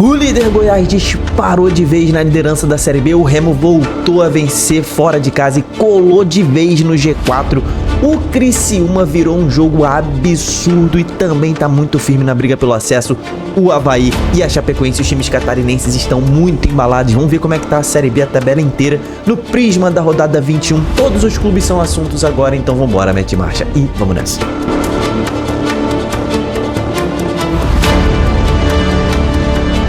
O líder Goiás disparou de vez na liderança da Série B, o Remo voltou a vencer fora de casa e colou de vez no G4. O Criciúma virou um jogo absurdo e também tá muito firme na briga pelo acesso. O Avaí e a Chapecoense, os times catarinenses, estão muito embalados. Vamos ver como é que tá a Série B, a tabela inteira, no prisma da rodada 21. Todos os clubes são assuntos agora, então vambora, mete marcha e vamos nessa.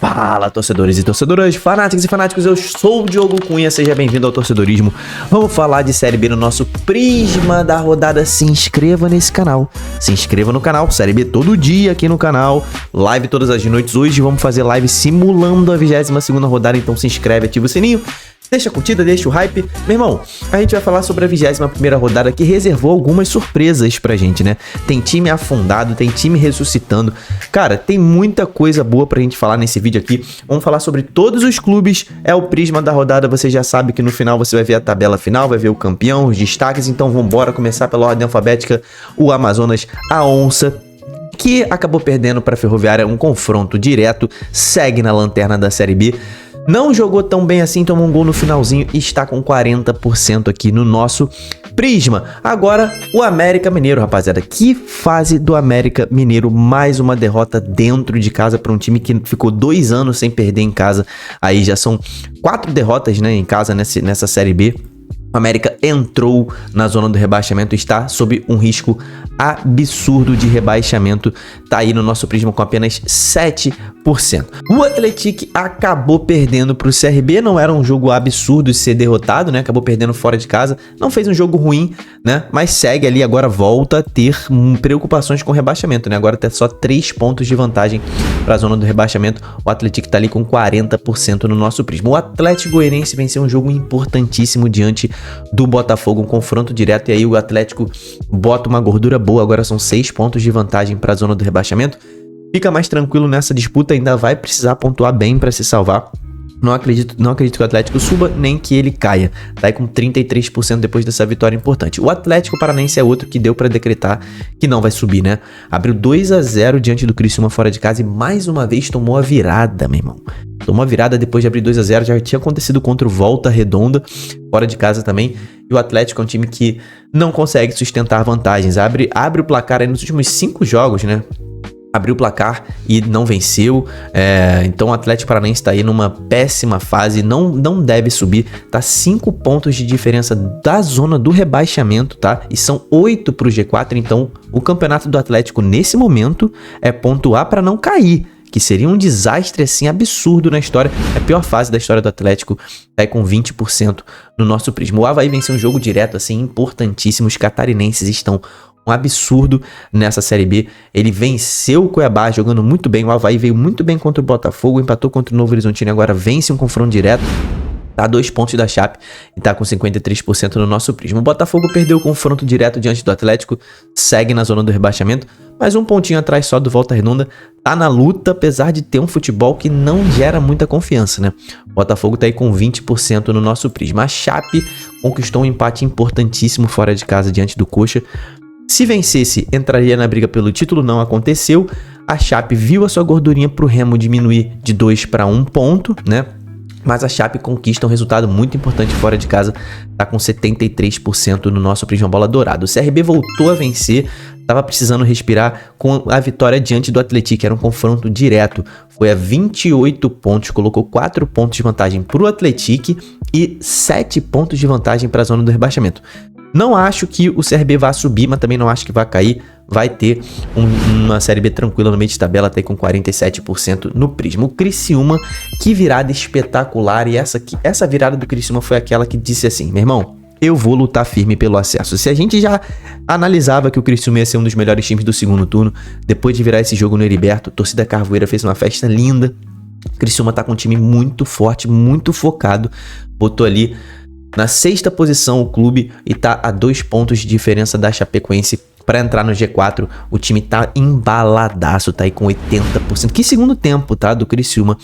Fala, torcedores e torcedoras, fanáticos e fanáticos, eu sou o Diogo Cunha, seja bem-vindo ao Torcedorismo. Vamos falar de Série B no nosso prisma da rodada. Se inscreva nesse canal, se inscreva no canal, Série B todo dia aqui no canal, live todas as noites. Hoje vamos fazer live simulando a 22ª rodada, então se inscreve, ativa o sininho. Deixa a curtida, deixa o hype. Meu irmão, a gente vai falar sobre a 21ª rodada que reservou algumas surpresas pra gente, né? Tem time afundado, tem time ressuscitando. Cara, tem muita coisa boa pra gente falar nesse vídeo aqui. Vamos falar sobre todos os clubes. É o prisma da rodada, você já sabe que no final você vai ver a tabela final, vai ver o campeão, os destaques. Então vambora começar pela ordem alfabética. O Amazonas, a Onça, que acabou perdendo pra Ferroviária, um confronto direto, segue na lanterna da Série B. Não jogou tão bem assim, tomou um gol no finalzinho e está com 40% aqui no nosso prisma. Agora, o América Mineiro, rapaziada. Que fase do América Mineiro. Mais uma derrota dentro de casa para um time que ficou 2 anos sem perder em casa. Aí já são 4 derrotas, né, em casa nessa Série B. O América entrou na zona do rebaixamento, está sob um risco absurdo de rebaixamento, tá aí no nosso prisma com apenas 7%. O Atlético acabou perdendo para o CRB, não era um jogo absurdo de ser derrotado, né? Acabou perdendo fora de casa, não fez um jogo ruim, né? Mas segue ali, agora volta a ter preocupações com rebaixamento, né? Agora tem só 3 pontos de vantagem para a zona do rebaixamento. O Atlético tá ali com 40% no nosso prisma. O Atlético Goianiense venceu um jogo importantíssimo diante do Botafogo, um confronto direto, e aí o Atlético bota uma gordura boa, agora são 6 pontos de vantagem para a zona do rebaixamento. Fica mais tranquilo nessa disputa, ainda vai precisar pontuar bem para se salvar. Não acredito que o Atlético suba, nem que ele caia. Tá aí com 33% depois dessa vitória importante. O Atlético Paranaense é outro que deu para decretar que não vai subir, né? Abriu 2-0 diante do Criciúma fora de casa e mais uma vez tomou a virada, meu irmão. Tomou a virada depois de abrir 2-0, já tinha acontecido contra o Volta Redonda, fora de casa também. E o Atlético é um time que não consegue sustentar vantagens. Abre o placar aí nos últimos 5 jogos, né? Abriu o placar e não venceu, então o Atlético Paranaense está aí numa péssima fase, não deve subir, tá 5 pontos de diferença da zona do rebaixamento, tá? E são 8 pro G4, então o campeonato do Atlético nesse momento é pontuar para não cair, que seria um desastre assim absurdo na história. É a pior fase da história do Atlético, tá aí com 20% no nosso prisma. O Avaí venceu um jogo direto assim importantíssimo, os catarinenses estão um absurdo nessa Série B. Ele venceu o Cuiabá jogando muito bem. O Avaí veio muito bem contra o Botafogo, empatou contra o Novo Horizontino, agora vence um confronto direto. Tá a 2 pontos da Chape e tá com 53% no nosso prisma. O Botafogo perdeu o confronto direto diante do Atlético, segue na zona do rebaixamento, mas um pontinho atrás só do Volta Redonda. Tá na luta, apesar de ter um futebol que não gera muita confiança, né? O Botafogo tá aí com 20% no nosso prisma. A Chape conquistou um empate importantíssimo fora de casa diante do Coxa. Se vencesse, entraria na briga pelo título, não aconteceu. A Chape viu a sua gordurinha pro Remo diminuir de 2 para 1 ponto, né? Mas a Chape conquista um resultado muito importante fora de casa, tá com 73% no nosso prisma bola dourado. O CRB voltou a vencer, tava precisando respirar com a vitória diante do Atlético, era um confronto direto. Foi a 28 pontos, colocou 4 pontos de vantagem pro Atlético e 7 pontos de vantagem para a zona do rebaixamento. Não acho que o CRB vá subir, mas também não acho que vai cair. Vai ter uma Série B tranquila no meio de tabela, até com 47% no prisma. O Criciúma, que virada espetacular. E essa virada do Criciúma foi aquela que disse assim: meu irmão, eu vou lutar firme pelo acesso. Se a gente já analisava que o Criciúma ia ser um dos melhores times do segundo turno, depois de virar esse jogo no Heriberto, a torcida Carvoeira fez uma festa linda. O Criciúma tá com um time muito forte, muito focado. Botou ali na 6ª posição o clube e tá a 2 pontos de diferença da Chapecoense para entrar no G4. O time tá embaladaço, tá aí com 80%. Que segundo tempo, tá, do Criciúma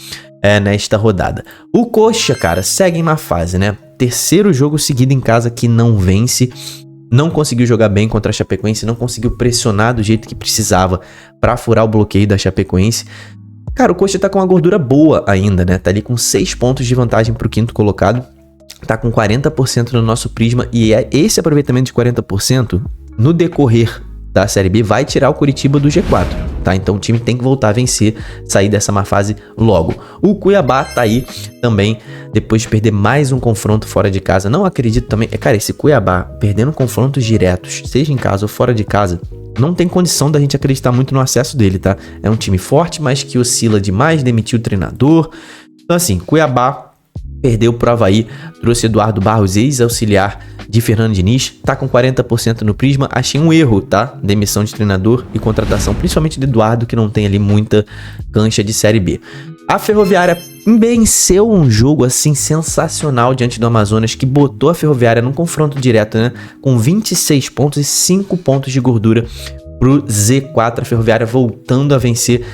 nesta rodada. O Coxa, cara, segue em má fase, né? 3º jogo seguido em casa que não vence. Não conseguiu jogar bem contra a Chapecoense, não conseguiu pressionar do jeito que precisava para furar o bloqueio da Chapecoense. Cara, o Coxa tá com uma gordura boa ainda, né? Tá ali com 6 pontos de vantagem pro quinto colocado. Tá com 40% no nosso Prisma. E esse aproveitamento de 40% no decorrer da Série B vai tirar o Curitiba do G4, tá? Então o time tem que voltar a vencer, sair dessa má fase logo. O Cuiabá tá aí também, depois de perder mais um confronto fora de casa. Não acredito também... Cara, esse Cuiabá perdendo confrontos diretos, seja em casa ou fora de casa, não tem condição da gente acreditar muito no acesso dele, tá? É um time forte, mas que oscila demais, demitiu o treinador. Então assim, Cuiabá perdeu pro Avaí, trouxe Eduardo Barros, ex-auxiliar de Fernando Diniz, tá com 40% no Prisma. Achei um erro, tá? Demissão de treinador e contratação, principalmente de Eduardo, que não tem ali muita cancha de Série B. A Ferroviária venceu um jogo assim sensacional diante do Amazonas, que botou a Ferroviária num confronto direto, né? Com 26 pontos e 5 pontos de gordura pro Z4. A Ferroviária voltando a vencer.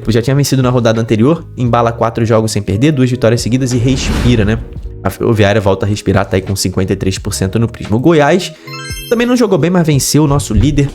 Já tinha vencido na rodada anterior, embala 4 jogos sem perder, 2 vitórias seguidas e respira, né? A Ferroviária volta a respirar, tá aí com 53% no Prisma. O Goiás também não jogou bem, mas venceu o nosso líder.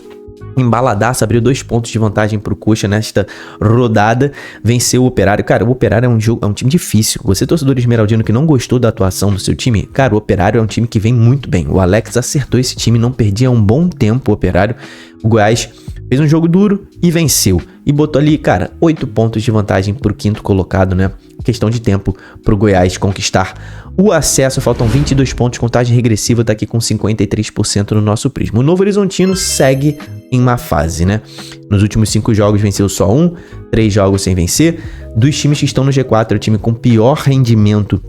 Embaladaço, abriu 2 pontos de vantagem pro Coxa nesta rodada, venceu o Operário. Cara, o Operário é um time difícil. Você, torcedor esmeraldino que não gostou da atuação do seu time, cara, o Operário é um time que vem muito bem. O Alex acertou esse time, não perdia um bom tempo o Operário. O Goiás fez um jogo duro e venceu. E botou ali, cara, 8 pontos de vantagem pro quinto colocado, né? Questão de tempo pro Goiás conquistar o acesso. Faltam 22 pontos, contagem regressiva, tá aqui com 53% no nosso Prisma. O Novo Horizontino segue em má fase, né? Nos últimos 5 jogos venceu só 1, 3 jogos sem vencer. Dos times que estão no G4, é o time com pior rendimento,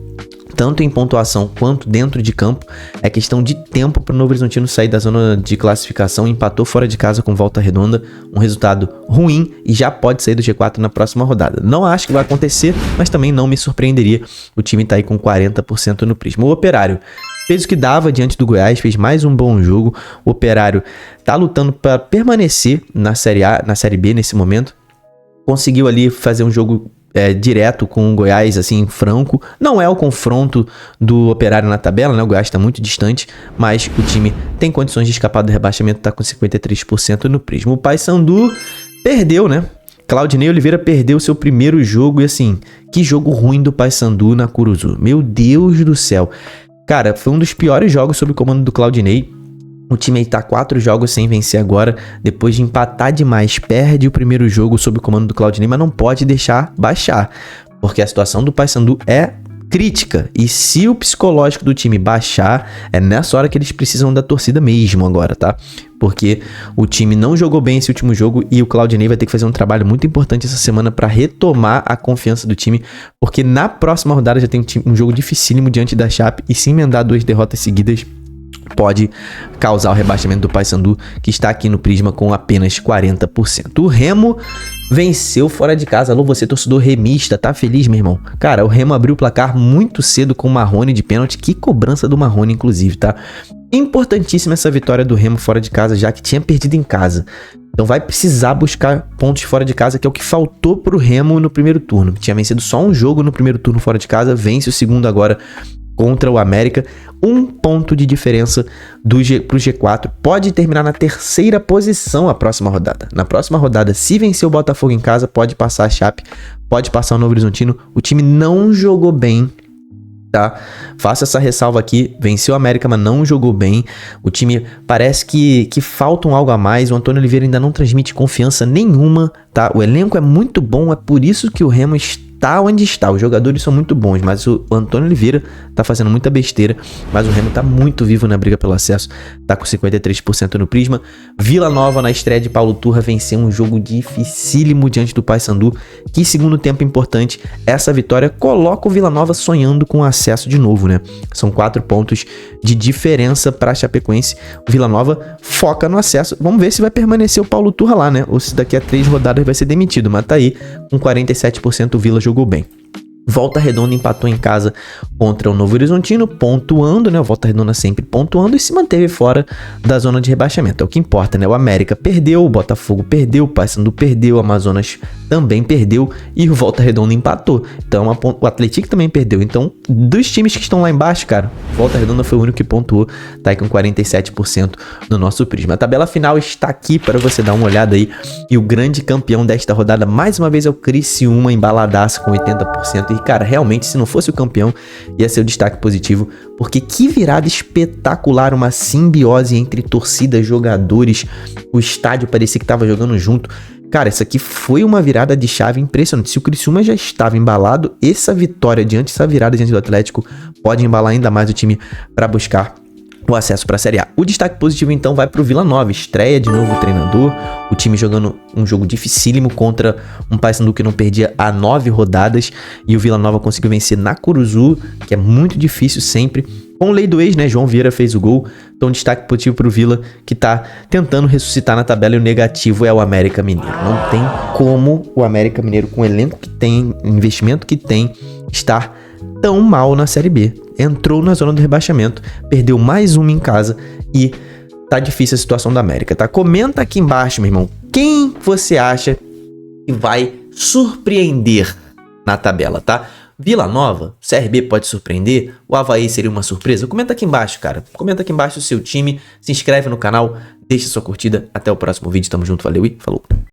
tanto em pontuação quanto dentro de campo. É questão de tempo para o Novo Horizontino sair da zona de classificação. Empatou fora de casa com Volta Redonda, um resultado ruim, e já pode sair do G4 na próxima rodada. Não acho que vai acontecer, mas também não me surpreenderia. O time tá aí com 40% no Prisma. O Operário fez o que dava diante do Goiás, fez mais um bom jogo. O Operário tá lutando para permanecer na Série A, na Série B nesse momento. Conseguiu ali fazer um jogo direto com o Goiás, assim, franco. Não é o confronto do Operário na tabela, né? O Goiás está muito distante, mas o time tem condições de escapar do rebaixamento, tá com 53% no Prisma. O Paysandu perdeu, né? Claudinei Oliveira perdeu seu primeiro jogo e, assim, que jogo ruim do Paysandu na Curuzu. Meu Deus do céu. Cara, foi um dos piores jogos sob o comando do Claudinei. O time aí tá 4 jogos sem vencer agora, depois de empatar demais, perde o primeiro jogo sob o comando do Claudinei, mas não pode deixar baixar, porque a situação do Paysandu é crítica, e se o psicológico do time baixar, é nessa hora que eles precisam da torcida mesmo agora, tá? Porque o time não jogou bem esse último jogo e o Claudinei vai ter que fazer um trabalho muito importante essa semana para retomar a confiança do time, porque na próxima rodada já tem um jogo dificílimo diante da Chape, e se emendar 2 derrotas seguidas, pode causar o rebaixamento do Paysandu, que está aqui no Prisma com apenas 40%. O Remo venceu fora de casa. Alô, você torcedor remista, tá feliz, meu irmão? Cara, o Remo abriu o placar muito cedo com o Marrone de pênalti. Que cobrança do Marrone, inclusive, tá? Importantíssima essa vitória do Remo fora de casa, já que tinha perdido em casa. Então vai precisar buscar pontos fora de casa, que é o que faltou pro Remo no primeiro turno. Tinha vencido só um jogo no primeiro turno fora de casa, vence o segundo agora contra o América. 1 ponto de diferença pro G4. Pode terminar na 3ª posição a próxima rodada. Na próxima rodada, se vencer o Botafogo em casa, pode passar a Chape, pode passar o Novo Horizontino. O time não jogou bem, tá? Faço essa ressalva aqui, venceu o América, mas não jogou bem. O time parece que falta algo a mais. O Antônio Oliveira ainda não transmite confiança nenhuma, tá? O elenco é muito bom, é por isso que o Remo está onde está. Os jogadores são muito bons, mas o Antônio Oliveira tá fazendo muita besteira. Mas o Remo tá muito vivo na briga pelo acesso, tá com 53% no Prisma. Vila Nova, na estreia de Paulo Turra, venceu um jogo dificílimo diante do Paysandu. Que segundo tempo importante, essa vitória coloca o Vila Nova sonhando com o acesso de novo, né? São 4 pontos de diferença para a Chapecoense. O Vila Nova foca no acesso. Vamos ver se vai permanecer o Paulo Turra lá, né? Ou se daqui a 3 rodadas vai ser demitido. Mas tá aí, com 47% o Vila jogou bem. Volta Redonda empatou em casa contra o Novo Horizontino, pontuando, né? O Volta Redonda sempre pontuando e se manteve fora da zona de rebaixamento. É o que importa, né? O América perdeu, o Botafogo perdeu, o Paysandu perdeu, o Amazonas também perdeu e o Volta Redonda empatou. Então o Atlético também perdeu. Então, dos times que estão lá embaixo, cara, o Volta Redonda foi o único que pontuou, tá aí com 47% no nosso Prisma. A tabela final está aqui para você dar uma olhada aí. E o grande campeão desta rodada, mais uma vez, é o Criciúma, embaladaço com 80%. E, cara, realmente, se não fosse o campeão, ia ser o destaque positivo, porque que virada espetacular, uma simbiose entre torcida, jogadores, o estádio parecia que tava jogando junto. Cara, isso aqui foi uma virada de chave impressionante. Se o Criciúma já estava embalado, essa virada diante do Atlético pode embalar ainda mais o time para buscar o acesso para a Série A. O destaque positivo então vai para o Vila Nova, estreia de novo treinador, o time jogando um jogo dificílimo contra um Paysandu que não perdia há 9 rodadas e o Vila Nova conseguiu vencer na Curuzu, que é muito difícil sempre. Com lei do ex, né? João Vieira fez o gol, então destaque positivo para o Vila, que tá tentando ressuscitar na tabela, e o negativo é o América Mineiro. Não tem como o América Mineiro, com o elenco que tem, investimento que tem, estar tão mal na Série B. Entrou na zona do rebaixamento, perdeu mais uma em casa e tá difícil a situação da América, tá? Comenta aqui embaixo, meu irmão, quem você acha que vai surpreender na tabela, tá? Vila Nova, CRB pode surpreender, o Avaí seria uma surpresa? Comenta aqui embaixo, cara. Comenta aqui embaixo o seu time, se inscreve no canal, deixa sua curtida. Até o próximo vídeo, tamo junto, valeu e falou!